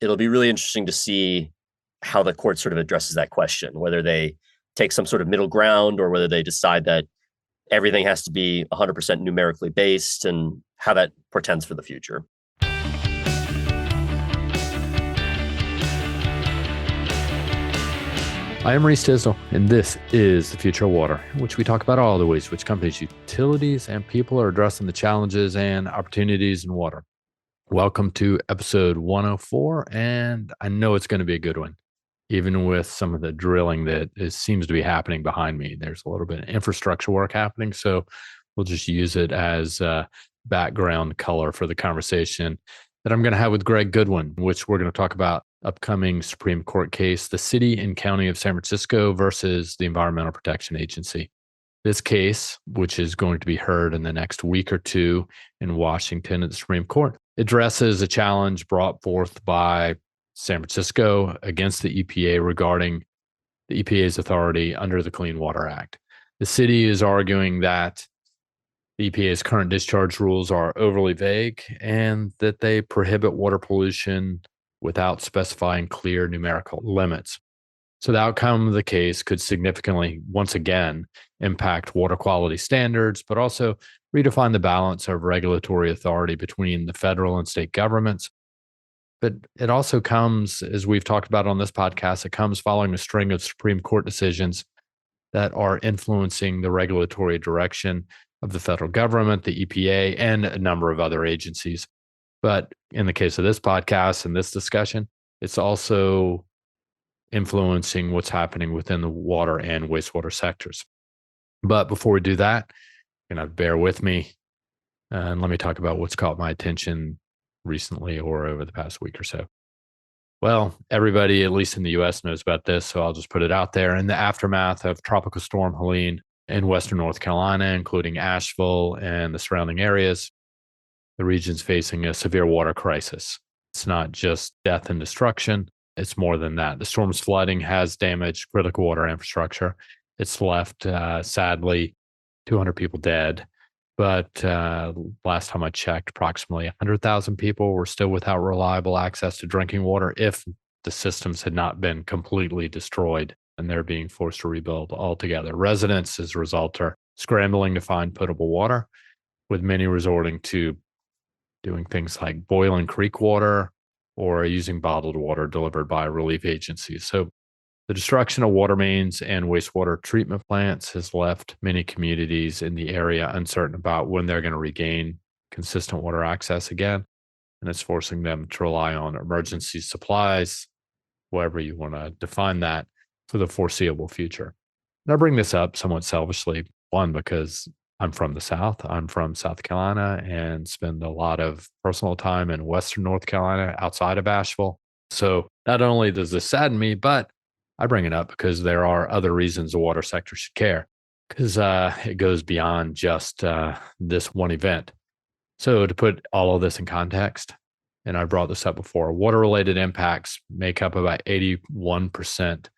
it'll be really interesting to see how the court sort of addresses that question, whether they take some sort of middle ground or whether they decide that everything has to be 100% numerically based and how that portends for the future. I am Reese and this is The Future of Water, in which we talk about all the ways which companies, utilities, and people are addressing the challenges and opportunities in water. Welcome to episode 104, and I know it's going to be a good one, even with some of the drilling that seems to be happening behind me. There's a little bit of infrastructure work happening, so we'll just use it as background color for the conversation that I'm going to have with Greg Goodwin, which we're going to talk about upcoming Supreme Court case, the City and County of San Francisco versus the Environmental Protection Agency. This case, which is going to be heard in the next week or two in Washington at the Supreme Court, addresses a challenge brought forth by San Francisco against the EPA regarding the EPA's authority under the Clean Water Act. The city is arguing that the EPA's current discharge rules are overly vague and that they prohibit water pollution without specifying clear numerical limits. So the outcome of the case could significantly, once again, impact water quality standards, but also redefine the balance of regulatory authority between the federal and state governments. But it also comes, as we've talked about on this podcast, it comes following a string of Supreme Court decisions that are influencing the regulatory direction of the federal government, the EPA, and a number of other agencies. But in the case of this podcast and this discussion, it's also influencing what's happening within the water and wastewater sectors. But before we do that, bear with me and let me talk about what's caught my attention recently or over the past week or so. Well, everybody, at least in the U.S., knows about this, so I'll just put it out there. In the aftermath of Tropical Storm Helene in western North Carolina, including Asheville and the surrounding areas, the region's facing a severe water crisis. It's not just death and destruction. It's more than that. The storm's flooding has damaged critical water infrastructure. It's left, sadly, 200 people dead. But last time I checked, approximately 100,000 people were still without reliable access to drinking water if the systems had not been completely destroyed and they're being forced to rebuild altogether. Residents, as a result, are scrambling to find potable water, with many resorting to doing things like boiling creek water or using bottled water delivered by relief agencies. So the destruction of water mains and wastewater treatment plants has left many communities in the area uncertain about when they're going to regain consistent water access again. And it's forcing them to rely on emergency supplies, however you want to define that, for the foreseeable future. And I bring this up somewhat selfishly, one, because I'm from the South. I'm from South Carolina and spend a lot of personal time in Western North Carolina outside of Asheville. So not only does this sadden me, but I bring it up because there are other reasons the water sector should care, because it goes beyond just this one event. So to put all of this in context, and I brought this up before, water-related impacts make up about 81%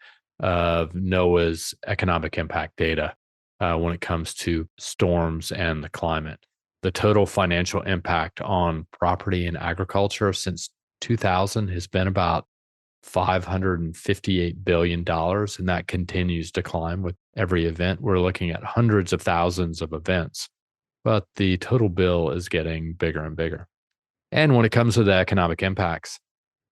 of NOAA's economic impact data when it comes to storms and the climate. The total financial impact on property and agriculture since 2000 has been about $558 billion, and that continues to climb with every event. We're looking at hundreds of thousands of events, but the total bill is getting bigger and bigger. And when it comes to the economic impacts,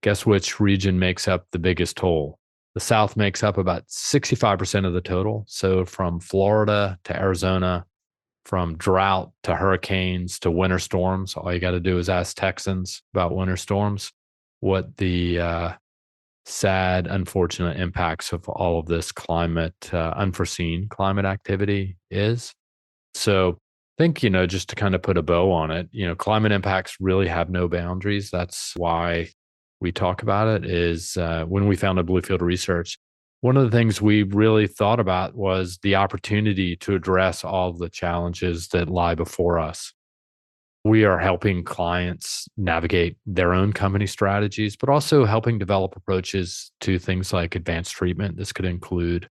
guess which region makes up the biggest toll? The South makes up about 65% of the total. So from Florida to Arizona, from drought to hurricanes to winter storms, all you got to do is ask Texans about winter storms, what the sad, unfortunate impacts of all of this unforeseen climate activity is. So I think, just to kind of put a bow on it, climate impacts really have no boundaries. That's why we talk about it. Is when we founded Bluefield Research, one of the things we really thought about was the opportunity to address all of the challenges that lie before us. We are helping clients navigate their own company strategies, but also helping develop approaches to things like advanced treatment. This could include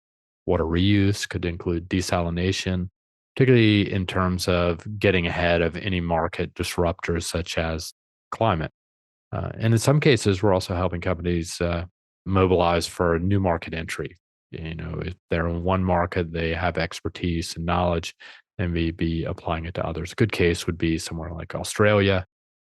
water reuse, could include desalination, particularly in terms of getting ahead of any market disruptors such as climate. And in some cases, we're also helping companies mobilize for a new market entry. If they're in one market, they have expertise and knowledge, and maybe applying it to others. A good case would be somewhere like Australia.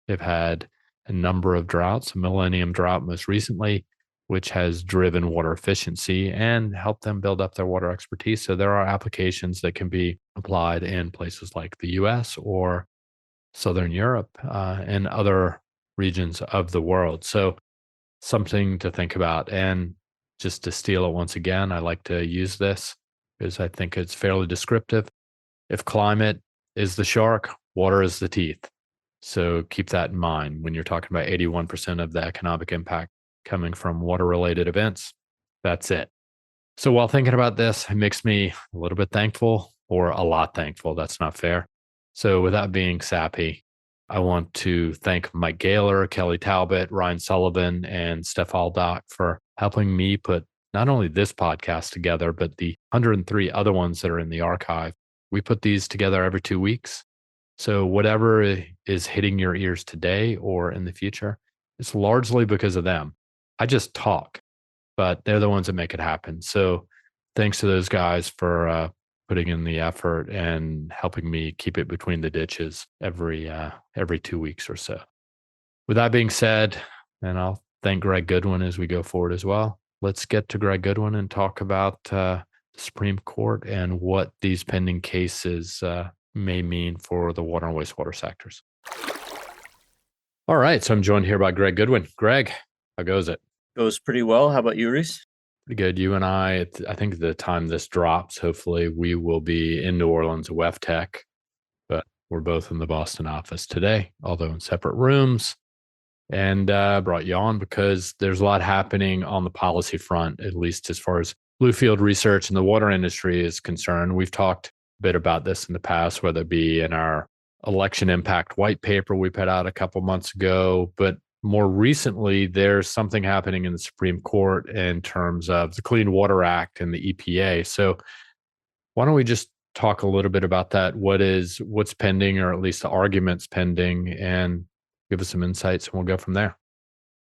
They've had a number of droughts, a millennium drought most recently, which has driven water efficiency and helped them build up their water expertise. So there are applications that can be applied in places like the US or Southern Europe and other regions of the world. So something to think about. And just to steal it once again, I like to use this because I think it's fairly descriptive. If climate is the shark, water is the teeth. So keep that in mind when you're talking about 81% of the economic impact coming from water related events. That's it. So while thinking about this, it makes me a little bit thankful or a lot thankful. That's not fair. So without being sappy, I want to thank Mike Gaylor, Kelly Talbot, Ryan Sullivan, and Steph Aldock for helping me put not only this podcast together, but the 103 other ones that are in the archive. We put these together every 2 weeks. So whatever is hitting your ears today or in the future, it's largely because of them. I just talk, but they're the ones that make it happen. So thanks to those guys for putting in the effort and helping me keep it between the ditches every 2 weeks or so. With that being said, and I'll thank Greg Goodwin as we go forward as well. Let's get to Greg Goodwin and talk about the Supreme Court and what these pending cases may mean for the water and wastewater sectors. All right, so I'm joined here by Greg Goodwin. Greg, how goes it? Goes pretty well. How about you, Reese? Pretty good. You and I think the time this drops, hopefully we will be in New Orleans at WEFTech, but we're both in the Boston office today, although in separate rooms. And brought you on because there's a lot happening on the policy front, at least as far as Bluefield research and the water industry is concerned. We've talked a bit about this in the past, whether it be in our election impact white paper we put out a couple months ago, but more recently, there's something happening in the Supreme Court in terms of the Clean Water Act and the EPA. So why don't we just talk a little bit about that? What's pending, or at least the arguments pending, and give us some insights, and we'll go from there.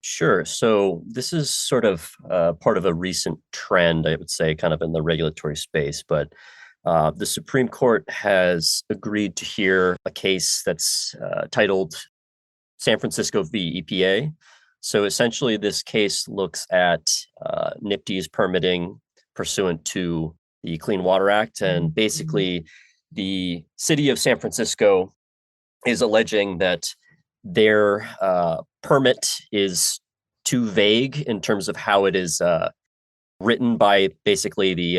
Sure. So this is sort of part of a recent trend, I would say, kind of in the regulatory space. But the Supreme Court has agreed to hear a case that's titled San Francisco v. EPA. So essentially, this case looks at NIPD's permitting pursuant to the Clean Water Act. And basically, the city of San Francisco is alleging that their permit is too vague in terms of how it is written by basically the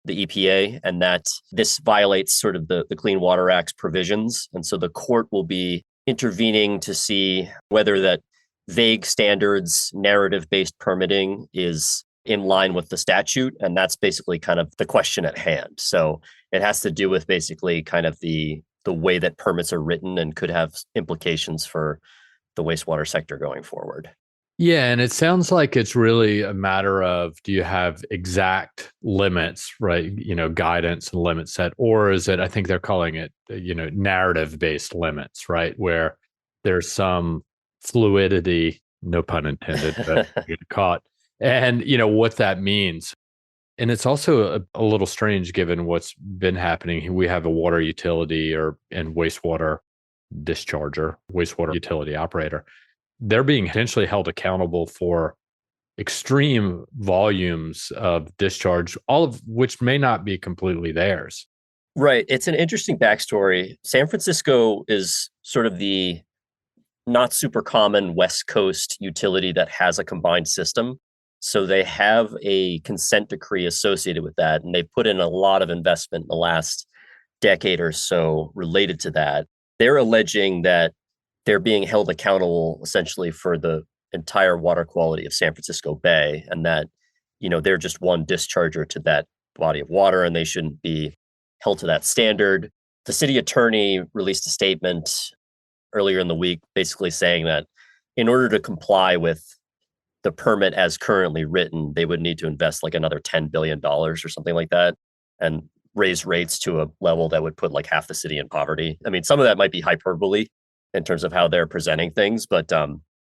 EPA, and that this violates sort of the Clean Water Act's provisions. And so the court will be intervening to see whether that vague standards, narrative-based permitting is in line with the statute. And that's basically kind of the question at hand. So it has to do with basically kind of the way that permits are written and could have implications for the wastewater sector going forward. Yeah, and it sounds like it's really a matter of, do you have exact limits, right? Guidance and limit set, or is it, I think they're calling it, narrative-based limits, right? Where there's some fluidity, no pun intended, but you get caught. And, what that means. And it's also a little strange given what's been happening. We have a water utility and wastewater discharger, wastewater utility operator. They're being potentially held accountable for extreme volumes of discharge, all of which may not be completely theirs. Right. It's an interesting backstory. San Francisco is sort of the not super common West Coast utility that has a combined system. So they have a consent decree associated with that, and they put in a lot of investment in the last decade or so related to that. They're alleging that they're being held accountable essentially for the entire water quality of San Francisco Bay, and that, they're just one discharger to that body of water, and they shouldn't be held to that standard. The city attorney released a statement earlier in the week, basically saying that in order to comply with the permit as currently written, they would need to invest like another $10 billion or something like that, and raise rates to a level that would put like half the city in poverty. I mean, some of that might be hyperbole in terms of how they're presenting things, but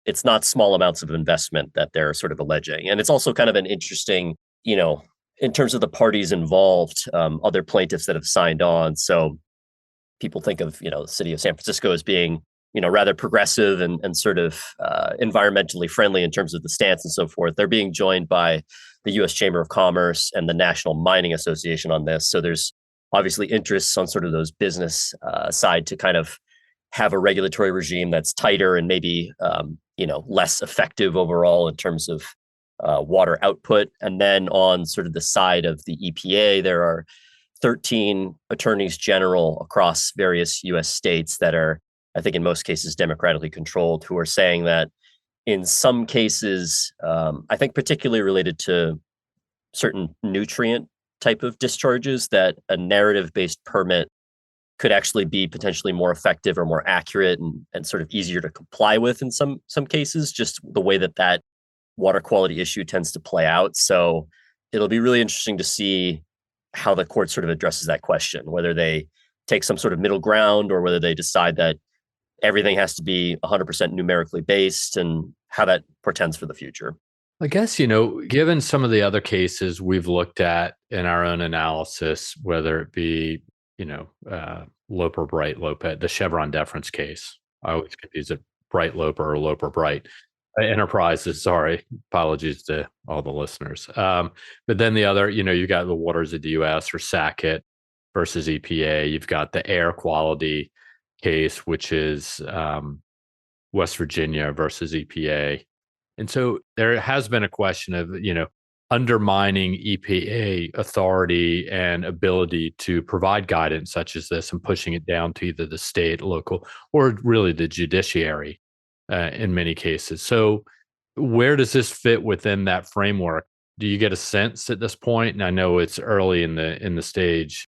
it's not small amounts of investment that they're sort of alleging. And it's also kind of an interesting, in terms of the parties involved, other plaintiffs that have signed on. So people think of, the city of San Francisco as being, rather progressive and sort of environmentally friendly in terms of the stance and so forth. They're being joined by the U.S. Chamber of Commerce and the National Mining Association on this. So there's obviously interests on sort of those business side to kind of have a regulatory regime that's tighter and maybe less effective overall in terms of water output. And then on sort of the side of the EPA, there are 13 attorneys general across various US states that are, I think in most cases, democratically controlled, who are saying that in some cases, I think particularly related to certain nutrient type of discharges, that a narrative-based permit could actually be potentially more effective or more accurate and sort of easier to comply with in some cases, just the way that water quality issue tends to play out. So it'll be really interesting to see how the court sort of addresses that question, whether they take some sort of middle ground or whether they decide that everything has to be 100% numerically based, and how that portends for the future. I guess, given some of the other cases we've looked at in our own analysis, whether it be, Loper Bright Lopez, the Chevron deference case. I always confuse it, Bright Loper or Loper Bright. Enterprises, sorry, apologies to all the listeners. But then the other, you got the Waters of the U.S. or Sackett versus EPA. You've got the air quality case, which is West Virginia versus EPA. And so there has been a question of, undermining EPA authority and ability to provide guidance such as this and pushing it down to either the state, local, or really the judiciary in many cases. So where does this fit within that framework? Do you get a sense at this point? And I know it's early in the stage.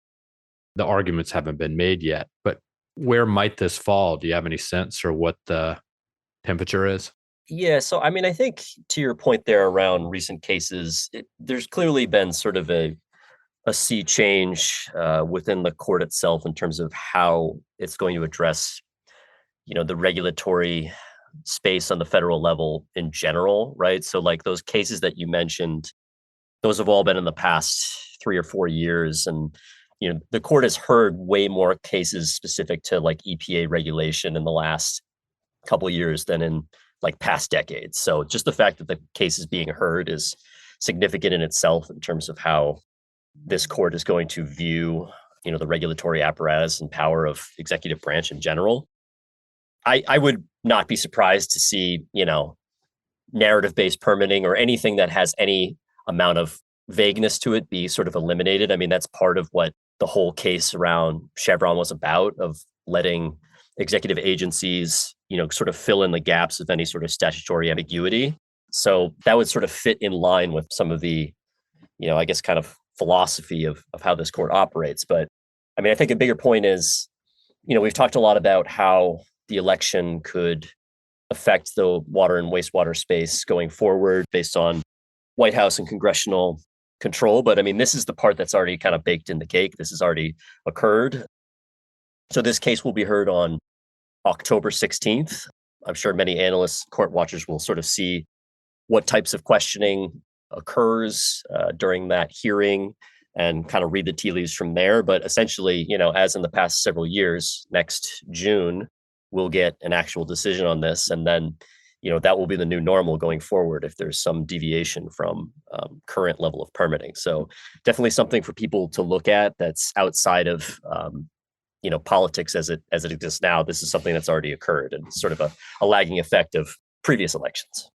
The arguments haven't been made yet, but where might this fall? Do you have any sense or what the temperature is? Yeah, so I mean, I think to your point there around recent cases, there's clearly been sort of a sea change within the court itself in terms of how it's going to address, the regulatory space on the federal level in general, right? So like those cases that you mentioned, those have all been in the past 3 or 4 years, and the court has heard way more cases specific to like EPA regulation in the last couple of years than in like past decades. So just the fact that the case is being heard is significant in itself in terms of how this court is going to view, the regulatory apparatus and power of executive branch in general. I would not be surprised to see, narrative-based permitting or anything that has any amount of vagueness to it be sort of eliminated. I mean, that's part of what the whole case around Chevron was about, of letting executive agencies, sort of fill in the gaps of any sort of statutory ambiguity. So that would sort of fit in line with some of the, I guess kind of philosophy of how this court operates. But I mean, I think a bigger point is, we've talked a lot about how the election could affect the water and wastewater space going forward based on White House and congressional control. But I mean, this is the part that's already kind of baked in the cake. This has already occurred. So this case will be heard on October 16th. I'm sure many analysts, court watchers will sort of see what types of questioning occurs during that hearing and kind of read the tea leaves from there. But essentially, as in the past several years, next June, we'll get an actual decision on this. And then, that will be the new normal going forward if there's some deviation from current level of permitting. So definitely something for people to look at that's outside of politics as it exists now. This is something that's already occurred and sort of a lagging effect of previous elections.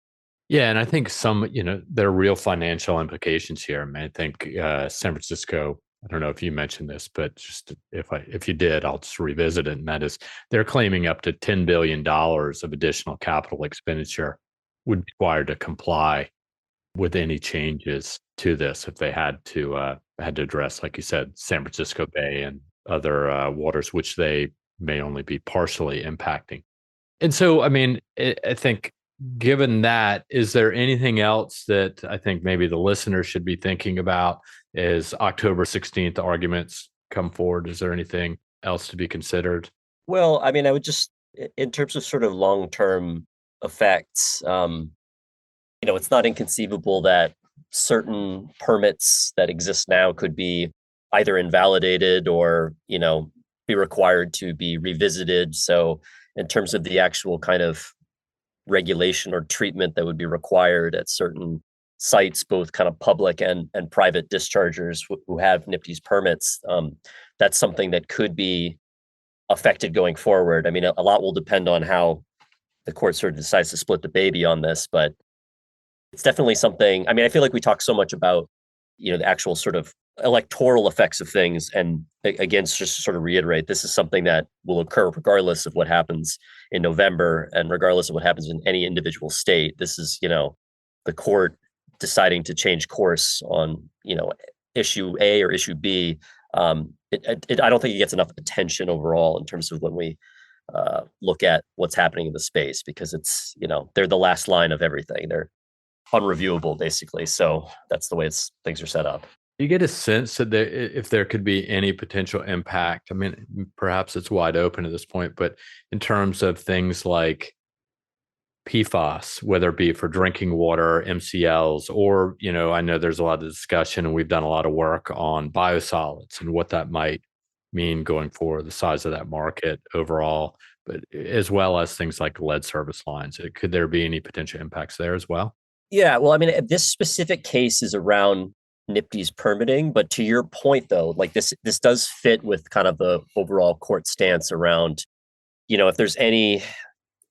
Yeah, and I think some, there are real financial implications here. I mean, I think San Francisco, I don't know if you mentioned this, but just if you did, I'll just revisit it. And that is, they're claiming up to $10 billion of additional capital expenditure would be required to comply with any changes to this if they had to address, like you said, San Francisco Bay and other waters, which they may only be partially impacting. And so, I mean, I think given that, is there anything else that I think maybe the listener should be thinking about as October 16th arguments come forward? Is there anything else to be considered? Well, I mean, I would just, in terms of sort of long-term effects, it's not inconceivable that certain permits that exist now could be either invalidated or, be required to be revisited. So in terms of the actual kind of regulation or treatment that would be required at certain sites, both kind of public and private dischargers who have NIPD's permits, that's something that could be affected going forward. I mean, a lot will depend on how the court sort of decides to split the baby on this, but it's definitely something. I mean, I feel like we talk so much about, the actual sort of electoral effects of things. And again, just to sort of reiterate, this is something that will occur regardless of what happens in November and regardless of what happens in any individual state. This is, the court deciding to change course on, issue A or issue B. I don't think it gets enough attention overall in terms of when we look at what's happening in the space, because it's, they're the last line of everything. They're unreviewable, basically. So that's the way things are set up. You get a sense that if there could be any potential impact. I mean, perhaps it's wide open at this point, but in terms of things like PFAS, whether it be for drinking water, MCLs, or, I know there's a lot of discussion and we've done a lot of work on biosolids and what that might mean going forward, the size of that market overall, but as well as things like lead service lines. Could there be any potential impacts there as well? Yeah, well, I mean, this specific case is around NIPD's permitting, but to your point, though, like this does fit with kind of the overall court stance around, if there's any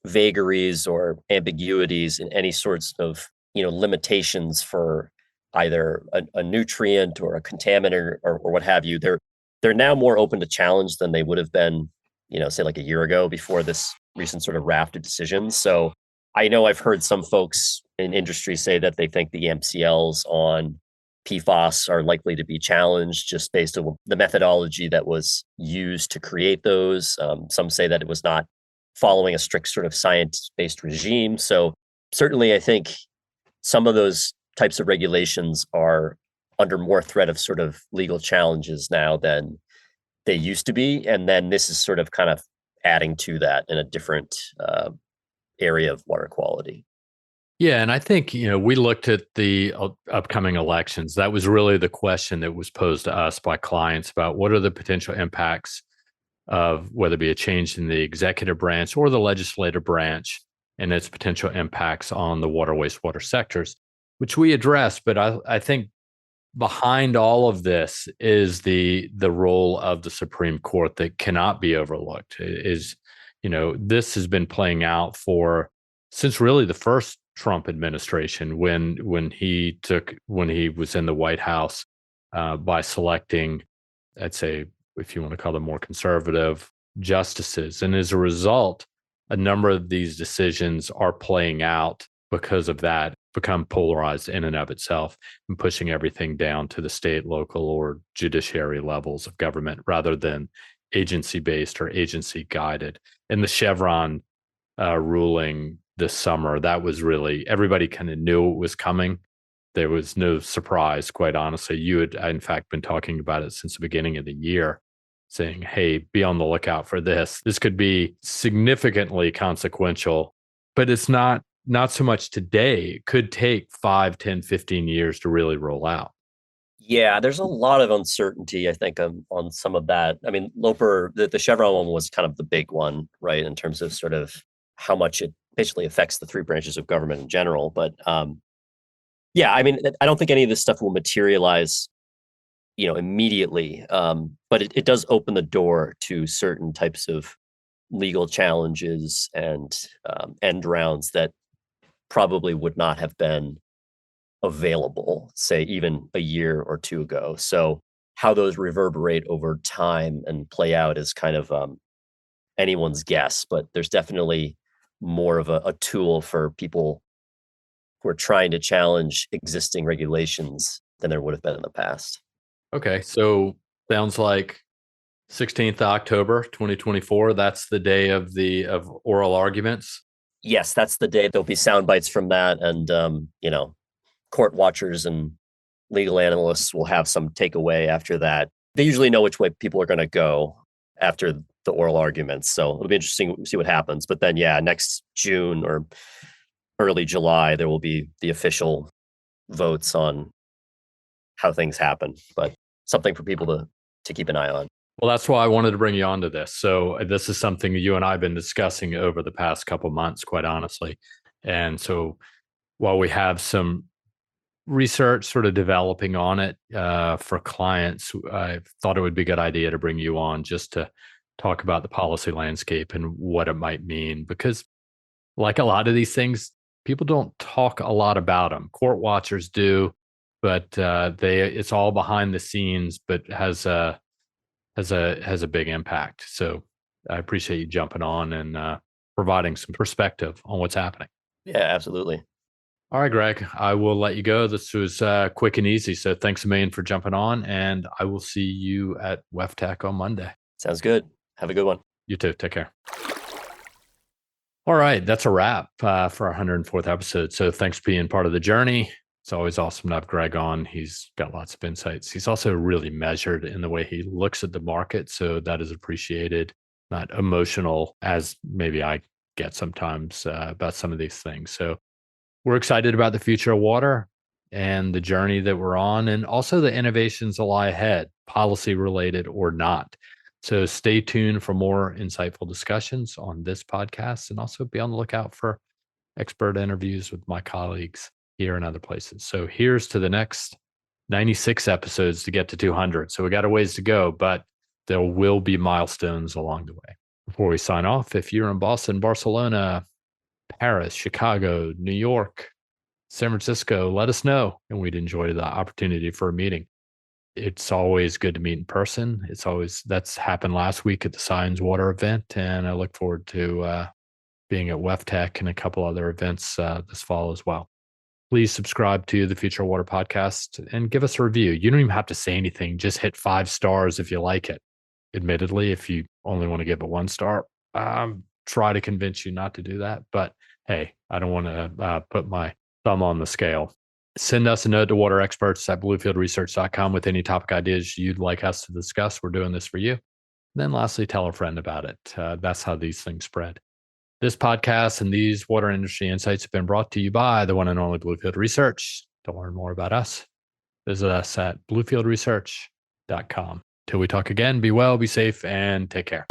vagaries or ambiguities in any sorts of, limitations for either a nutrient or a contaminant or what have you, they're now more open to challenge than they would have been, say like a year ago before this recent sort of raft of decisions. So I know I've heard some folks in industry say that they think the MCLs on PFAS are likely to be challenged just based on the methodology that was used to create those. Some say that it was not following a strict sort of science-based regime. So certainly I think some of those types of regulations are under more threat of sort of legal challenges now than they used to be. And then this is sort of kind of adding to that in a different area of water quality. Yeah, and I think, we looked at the upcoming elections. That was really the question that was posed to us by clients about what are the potential impacts of whether it be a change in the executive branch or the legislative branch and its potential impacts on the water wastewater sectors, which we addressed. But I think behind all of this is the role of the Supreme Court that cannot be overlooked. This has been playing out since really the first Trump administration when he was in the White House by selecting, I'd say, if you want to call them more conservative justices. And as a result, a number of these decisions are playing out because of that, become polarized in and of itself and pushing everything down to the state, local, or judiciary levels of government rather than agency-based or agency-guided. And the Chevron ruling this summer, that was really, everybody kind of knew it was coming. There was no surprise, quite honestly. You had, in fact, been talking about it since the beginning of the year, saying, hey, be on the lookout for this. This could be significantly consequential, but it's not so much today. It could take 5, 10, 15 years to really roll out. Yeah, there's a lot of uncertainty, I think, on some of that. I mean, Loper, the Chevron one was kind of the big one, right, in terms of sort of how much it basically affects the three branches of government in general. But yeah, I mean, I don't think any of this stuff will materialize, immediately. But it does open the door to certain types of legal challenges and end rounds that probably would not have been available, say, even a year or two ago. So how those reverberate over time and play out is kind of anyone's guess, but there's definitely more of a tool for people who are trying to challenge existing regulations than there would have been in the past. Okay, so sounds like 16th October 2024. That's the day of oral arguments. Yes, that's the day. There'll be sound bites from that, and court watchers and legal analysts will have some takeaway after that. They usually know which way people are going to go after the oral arguments. So it'll be interesting to see what happens. But then, yeah, next June or early July, there will be the official votes on how things happen. But something for people to keep an eye on. Well, that's why I wanted to bring you onto this. So this is something you and I have been discussing over the past couple of months, quite honestly. And so while we have some research sort of developing on it for clients, I thought it would be a good idea to bring you on just to talk about the policy landscape and what it might mean. Because like a lot of these things, people don't talk a lot about them. Court watchers do, but it's all behind the scenes, but has a big impact. So I appreciate you jumping on and providing some perspective on what's happening. Yeah, absolutely. All right, Greg, I will let you go. This was quick and easy. So thanks a million for jumping on, and I will see you at WEFTEC on Monday. Sounds good. Have a good one. You too. Take care. All right, that's a wrap for our 104th episode. So thanks for being part of the journey. It's always awesome to have Greg on. He's got lots of insights. He's also really measured in the way he looks at the market. So that is appreciated, not emotional as maybe I get sometimes about some of these things. So we're excited about the future of water and the journey that we're on, and also the innovations that lie ahead, policy related or not. So stay tuned for more insightful discussions on this podcast, and also be on the lookout for expert interviews with my colleagues here and other places. So here's to the next 96 episodes to get to 200. So we got a ways to go, but there will be milestones along the way. Before we sign off, if you're in Boston, Barcelona, Paris, Chicago, New York, San Francisco, let us know, and we'd enjoy the opportunity for a meeting. It's always good to meet in person. That's happened last week at the Science Water event, and I look forward to being at WEFTEC and a couple other events this fall as well. Please subscribe to the Future Water Podcast and give us a review. You don't even have to say anything. Just hit 5 stars if you like it. Admittedly, if you only want to give it 1 star, try to convince you not to do that. But hey, I don't want to put my thumb on the scale. Send us a note to waterexperts@bluefieldresearch.com with any topic ideas you'd like us to discuss. We're doing this for you. And then lastly, tell a friend about it. That's how these things spread. This podcast and these water industry insights have been brought to you by the one and only Bluefield Research. To learn more about us, visit us at bluefieldresearch.com. Till we talk again, be well, be safe, and take care.